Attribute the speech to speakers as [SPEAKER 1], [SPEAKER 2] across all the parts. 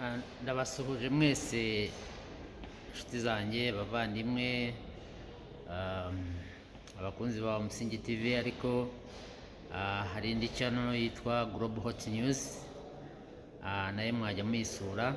[SPEAKER 1] Ndabasuhuje mwese inshuti zanjye bavandimwe, um, abakunzi ba Umusingi TV, ariko hari indi channel yitwa Global Hot News, nayo mwajya muyisura,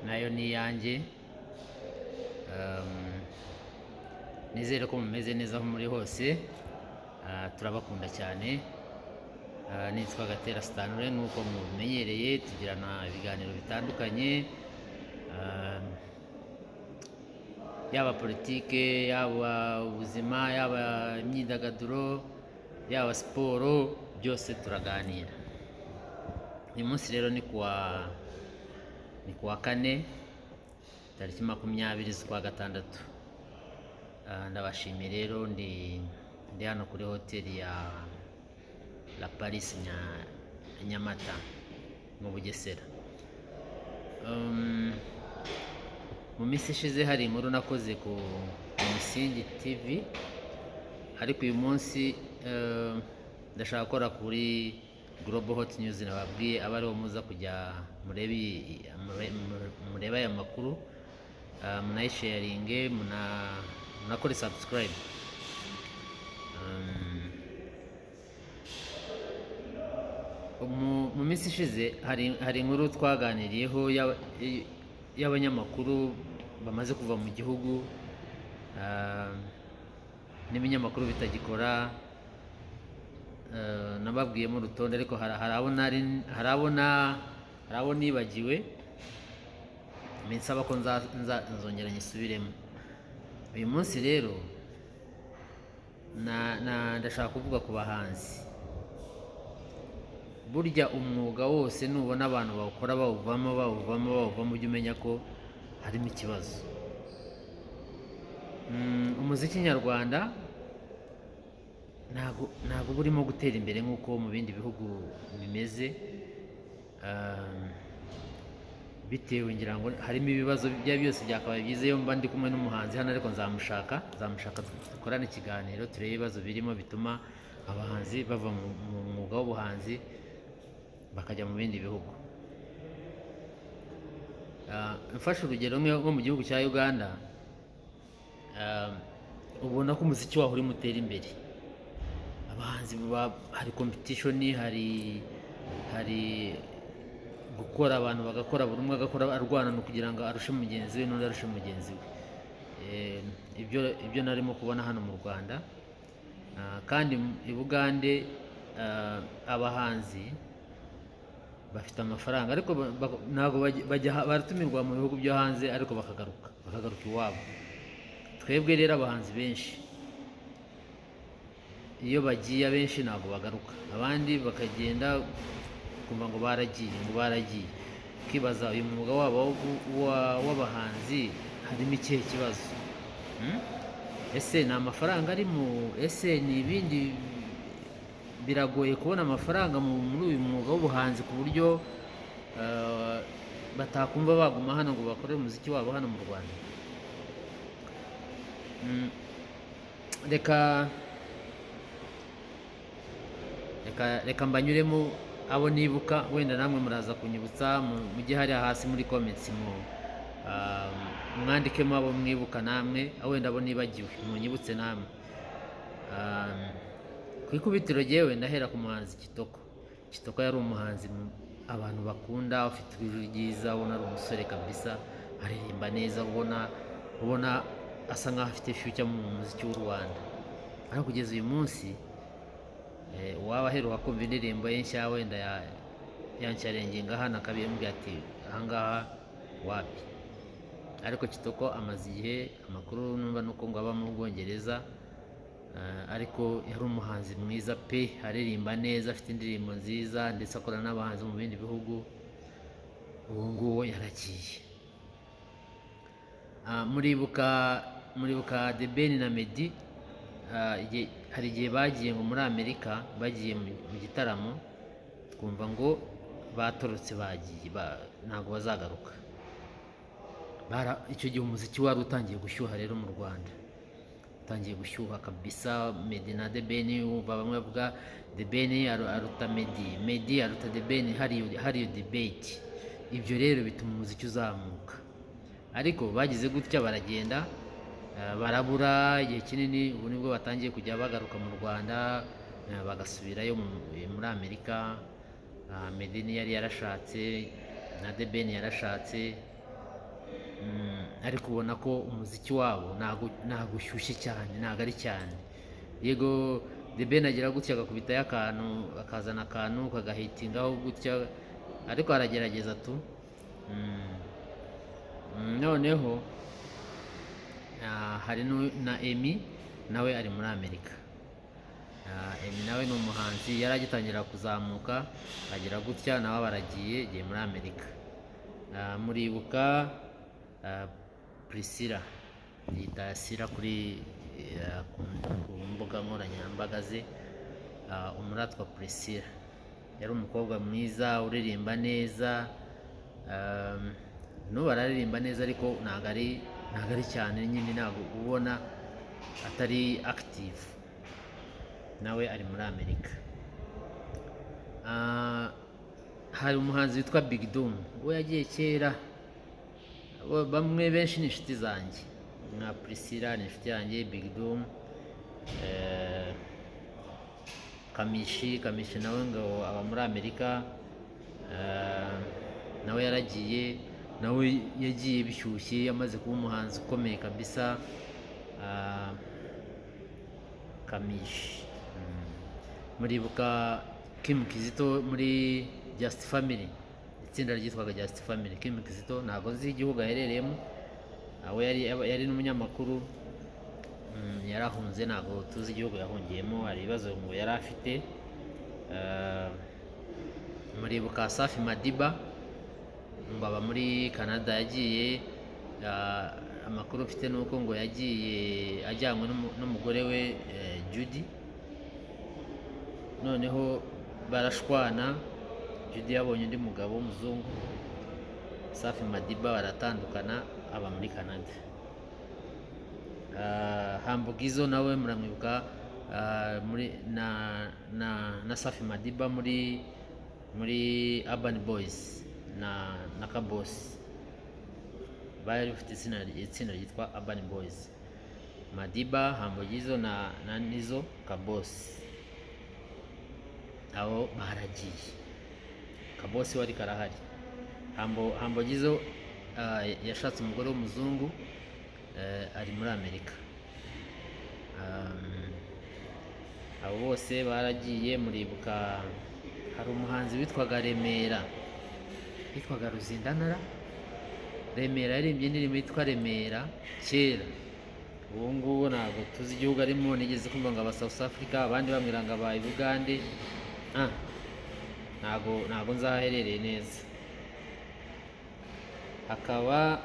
[SPEAKER 1] nayo ni iyanjye. Nizere ko mumeze neza aho muri hose. Turabakunda cyane. Nitwa Gatera Stanley, nk'uko mumenyereye tugirana ibiganiro bitandukanye, yaba politike, yaba ubuzima, yaba imyidagaduro, yaba siporo, byose turaganira. Uyu munsi rero ni kuwa kane tariki 20 z'ukwa gatandatu. Ndabashimiye rero, ndi hano kuri hoteli ya La Paris Nyamata mu Bugesera. Mu minsi ishize hari inkuru nakoze ku Umusingi TV, ariko uyu munsi ndashaka gukora kuri Global Hot News. Nababwiye aba ariho muza kujya mureba aya makuru, munayisharinge, munakore subscribe. Mu minsi ishize hari inkuru twaganiriyeho y'abanyamakuru bamaze kuva mu gihugu, n'ibinyamakuru bitagikora. Nababwiyemo urutonde, ariko hari abo nibagiwe, nsaba ko nzongera nyisubiremo. Uyu munsi rero ndashaka kuvuga ku bahanzi. Burya umwuga wose nubona abantu bawukora bawuvamo, ujye umenya ko harimo ikibazo. Umuziki nyarwanda ntabwo burimo gutera imbere nk'uko mu bindi bihugu bimeze, bitewe, ngira ngo harimo ibibazo byose. Byakabaye byiza iyo mba ndi kumwe n'umuhanzi hano, ariko nzamushaka dukorane ikiganiro, turebe ibibazo birimo bituma abahanzi bava mu mwuga w'ubuhanzi bakajya mu bindi bihugu. Mfashe urugero nko mu gihugu cya Uganda, ubona ko umuziki waho urimo utera imbere. Abahanzi hari competition, hari gukora, abantu bagakora, buri umwe agakora arwanana kugira ngo arushe mugenzi we, n'undi arushe mugenzi we. Ibyo narimo kubona hano mu Rwanda. Kandi i Bugande abahanzi bafite amafaranga, ariko ntabwo baratumirwa mu bihugu byo hanze, ariko bakagaruka iwabo. Twebwe rero abahanzi benshi iyo bagiye, abenshi ntabwo bagaruka, abandi bakagenda kumva ngo baragiye. Ukibaza uyu mwuga wabo w'abahanzi harimo ikihe kibazo? Ese ni amafaranga arimo? Ese ni ibindi? Biragoye kubona amafaranga muri uyu mwuga w'ubuhanzi ku buryo batakumva baguma hano ngo bakore umuziki wabo hano mu Rwanda. Reka mbanyuremo abo nibuka, wenda namwe muraza kunyibutsa, mujye hariya hasi muri comments mwandikemo abo mwibuka namwe, wenda abo nibagiwe munyibutse namwe. Ku ikubitiro jyewe ndahera ku muhanzi Kitoko. Yari umuhanzi abantu bakunda, ufite ijwi ryiza, ubona ari umusore kabisa, aririmba neza, ubona asa nkaho afite future mu muziki w'u Rwanda. Ariko kugeza uyu munsi, waba aheruka kumva indirimbo ye nshya, wenda yansharenginga hano akabimbwira ati ahangaha wapi. Ariko Kitoko amaze igihe, amakuru numva nuko ngo aba mu Bwongereza, ariko yari umuhanzi mwiza pe, aririmba neza, afite indirimbo nziza, ndetse akora n'abahanzi mu bindi bihugu. Ubu ngubu yaragiye. Muribuka The Ben na Meddy, hari igihe bagiye ngo muri Amerika, bagiye mu gitaramo, twumva ngo batorotse, bagiye, ntabwo bazagaruka. Icyo gihe umuziki wari utangiye gushyuha rero mu Rwanda, utangiye gushyuha kabisa. Meddy na The Ben, wumva bamwe bavuga The Ben aruta Meddy, Meddy aruta The Ben, hari iyo debate. ibyo rero bituma umuziki uzamuka, ariko bagize gutya baragenda barabura igihe kinini, ubu nibwo batangiye kujya bagaruka mu Rwanda, bagasubirayo muri Amerika. Medeni yari yarashatse na The Ben yarashatse, ariko ubona ko umuziki wabo ntago ushyushye cyane, ntago ari cyane. Yego The Ben agira gutya agakubitayo akantu, akazana akantu kagahitingaho gutya, ariko aragerageza tu. Noneho hari na Emmy nawe ari muri Amerika. Emmy nawe ni umuhanzi yari agitangira kuzamuka, agira gutya nawe baragiye muri Amerika. Muribuka Priscilla, yita Sira kuri ku mbuga nkoranyambaga ze, umuratwa Priscilla yari umukobwa mwiza uririmba neza, n'ubu araririmba neza ariko ntago ari cyane nyine, ntago ubona atari active. Nawe ari muri Amerika. Hari umuhanzi witwa Big Dom, we yagiye kera, bamwe benshi ni inshuti zanjye, nka Priscilla ni inshuti yanjye, Big Dom, Kamishi nawe ngo aba muri Amerika, nawe yaragiye, nawe yagiye bishyushye, yamaze kuba umuhanzi ukomeye kabisa. Kamishi. Muribuka Kim Kizito muri Just Family, itsinda ryitwaga Just Family. Kim Kizito ntabwo nzi igihugu aherereyemo, we yari n'umunyamakuru, yarahunze, ntabwo tuzi igihugu yahungiyemo, hari ibibazo ngo yari afite. Muribuka Safi Madiba, ngo aba muri Canada, yagiye, amakuru mfite nuko ngo yagiye ajyanywe n'umugore we Judy, noneho barashwana, Judy yabonye undi mugabo w'umuzungu, Safi Madiba baratandukana, aba muri Canada. Hambugizo nawe muramwibuka, na Safi Madiba muri Urban Boys na Kabosi, bari bafite itsinda ryitwa Urban Boys. Madiba, Hambugizo na Nizo, Kabosi, abo baragiye. Kabosi wari karahari. Hambugizo yashatse umugore w'umuzungu, ari muri Amerika. Abo bose baragiye. Muribuka hari umuhanzi witwaga Remera, yitwaga Ruzindanara. Remera yaririmbye indirimbo yitwa Remera kera, ubu ngubu ntabwo tuzi igihugu arimo. Nigeze kumva ngo aba South Africa, abandi bamwira ngo aba Uganda, ntabwo nzaherereye neza. Hakaba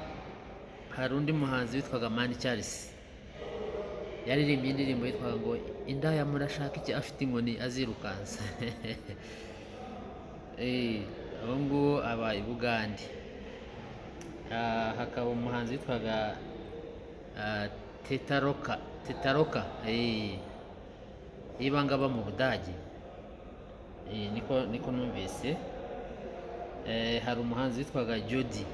[SPEAKER 1] hari undi muhanzi witwaga Mani Charles, yaririmbye indirimbo yitwaga ngo indaya murashaka iki, afite inkoni azirukansa. Abo ngubo aba Uganda. Hakaba umuhanzi witwaga Tetaroka, ibanga aba mu Budage, niko numvise. Hari umuhanzi witwaga Jody.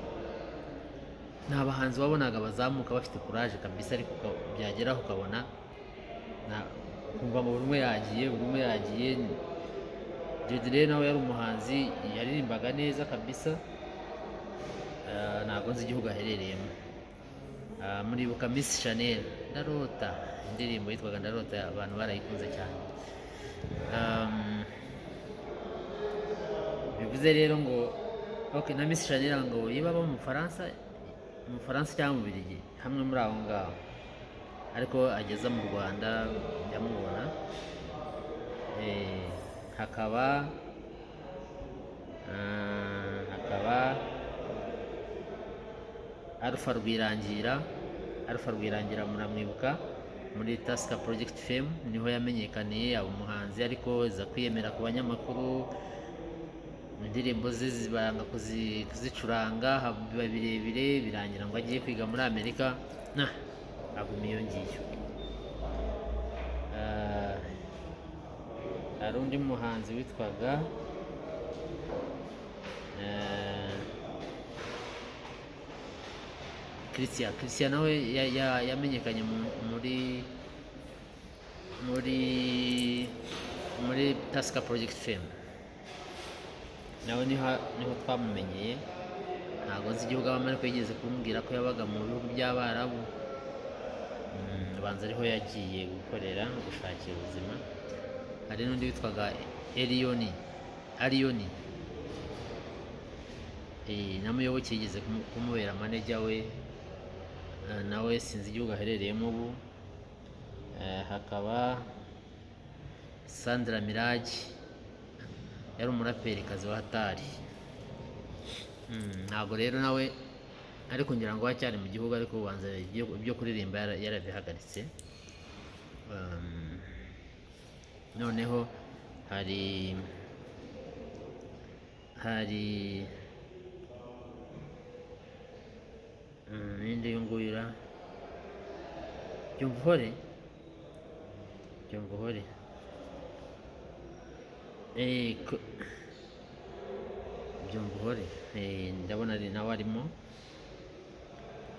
[SPEAKER 1] Ni abahanzi wabonaga bazamuka bafite courage kabisa, ariko byageraho ukabona kumva ngo buri umwe yagiye. Jody rero nawe yari umuhanzi, yaririmbaga neza kabisa, ntabwo nzi igihugu aherereyemo. Muribuka Miss Chanel, Ndarota, indirimbo yitwaga Ndarota, abantu barayikunze cyane. Bivuze rero ngo na Miss Chanel ngo yiba aba mu Bufaransa cyangwa mu Bubiligi, hamwe muri aho ngaho, ariko ageza mu Rwanda ndamubona. Hakaba Alpha Rwirangira muramwibuka, muri Tusker Project Fame niho yamenyekaniye, aba umuhanzi, ariko aza kwiyemera ku banyamakuru. Indirimbo ze zibanga kuzicuranga, biba birebire, birangira ngo agiye kwiga muri Amerika, aguma iyo ngiyo. Hari undi muhanzi witwaga Christian nawe yamenyekanye muri Tusker Project Fame, nawe niho twamumenyeye. Ntabwo nzi igihugu abamo, ariko yigeze kumbwira ko yabaga mu bihugu by'Abarabu, ubanza ariho yagiye gushakira ubuzima. Hari n'undi witwaga Ariyoni na Muyoboke yigeze kumubera manager we, nawe sinzi igihugu aherereyemo ubu. Hakaba Sandra Mirage, yari umuraperikazi wa Hatari. Ntabwo rero nawe ariko ngira ngo acyari mu gihugu, ariko ubanza ibyo kuririmba yarabihagaritse. Noneho hari ninde yunguyura Byumvuhore Byumvuhore, ndabona ari nawe arimo.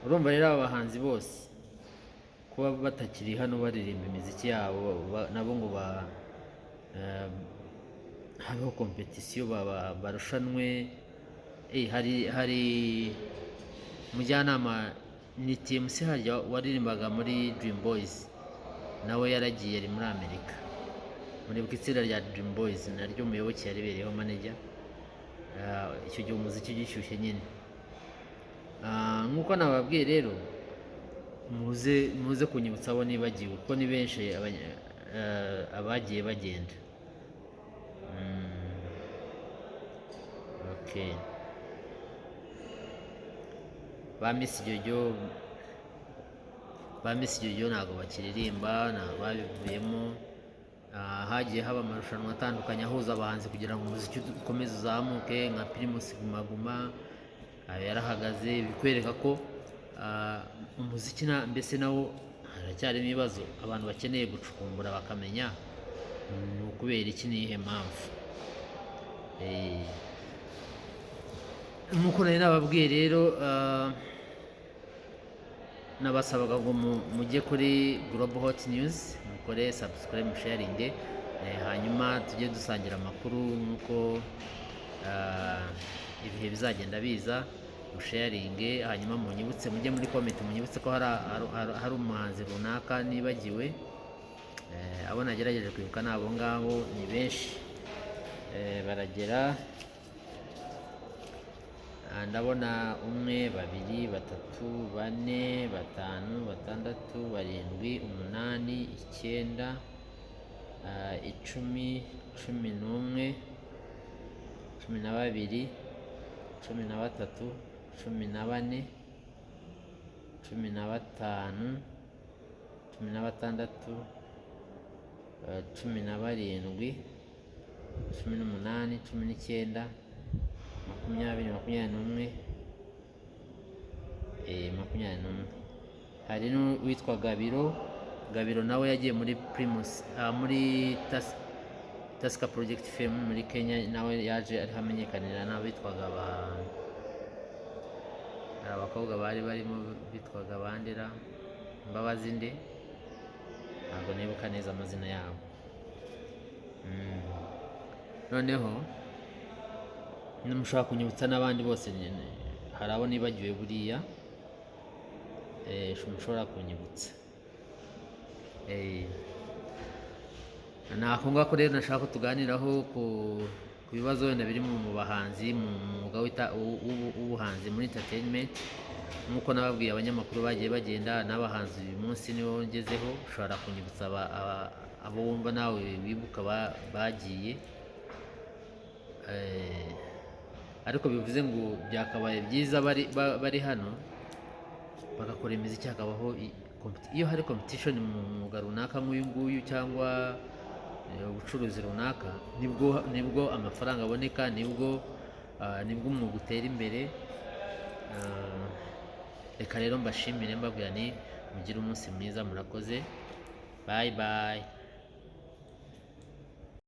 [SPEAKER 1] Urumva rero aba bahanzi bose kuba batakiri hano baririmba imiziki yabo, nabo ngo habeho kompetisiyo, barushanwe. Hari umujyanama ni TMC harya waririmbaga muri Dream Boys, nawe yaragiye ari muri Amerika, muri itsinda rya Dream Boys naryo Muyoboke yaribereyeho manager. Icyo gihe umuziki ugishyushye nyine. Nk'uko nababwiye rero, muze kunyibutsa abo nibagiwe, kuko ni benshi abagiye bagenda. Okay. Ba Miss Jojo ntabwo bakiririmba, babivuyemo. Hagiye haba amarushanwa atandukanye ahuza abahanzi kugira ngo umuziki ukomeze uzamuke, nka Primus Guma Guma yarahagaze, bikwereka ko umuziki mbese nawo haracyarimo ibibazo abantu bakeneye gucukumbura bakamenya ni ukubera iki, niyihe mpamvu. Nk'uko nari nababwiye rero, nabasabaga ngo mujye kuri Global Hot News, mukore subscribe, musharinge, hanyuma tujye dusangira amakuru nk'uko ibihe bizagenda biza. Musharinge, hanyuma munyibutse, mujye muri comment munyibutse ko hari umuhanzi runaka nibagiwe. Abo nagerageje kwibuka ni abo ngabo, ni benshi, baragera. Ndabona 1 2 3 4 5 6 7 8 9 10 11 12 13 14 15 16 17 18 19 21 hari n'uwitwa Gabiro nawe yagiye muri Primus muri Tusker Project Fame muri Kenya, nawe yaje ari hamenyekanira n'abitwaga abakobwa bari barimo bitwaga Bandera Mbabazi nde, ntabwo nibuka neza amazina yabo. Noneho mushaka kunyibutsa n'abandi bose, hari abo nibagiwe buriya, mushobora kunyibutsa. Nako ngako rero nashaka ko tuganiraho ku bibazo wenda biri mu bahanzi mu mwuga w'ubuhanzi muri entertainment. Nk'uko nababwiye abanyamakuru bagiye bagenda, n'abahanzi uyu munsi nibo ngezeho. Ushobora kunyibutsa abo wumva nawe wibuka bagiye, ariko bivuze ngo byakabaye byiza bari hano bagakora imiziki, hakabaho iyo hari competition mu mwuga runaka nk'uyu nguyu cyangwa ubucuruzi runaka, nibwo amafaranga aboneka, nibwo umwuga utera imbere. Reka rero mbashimire mbabwira ni mugire umunsi mwiza, murakoze, bye bye.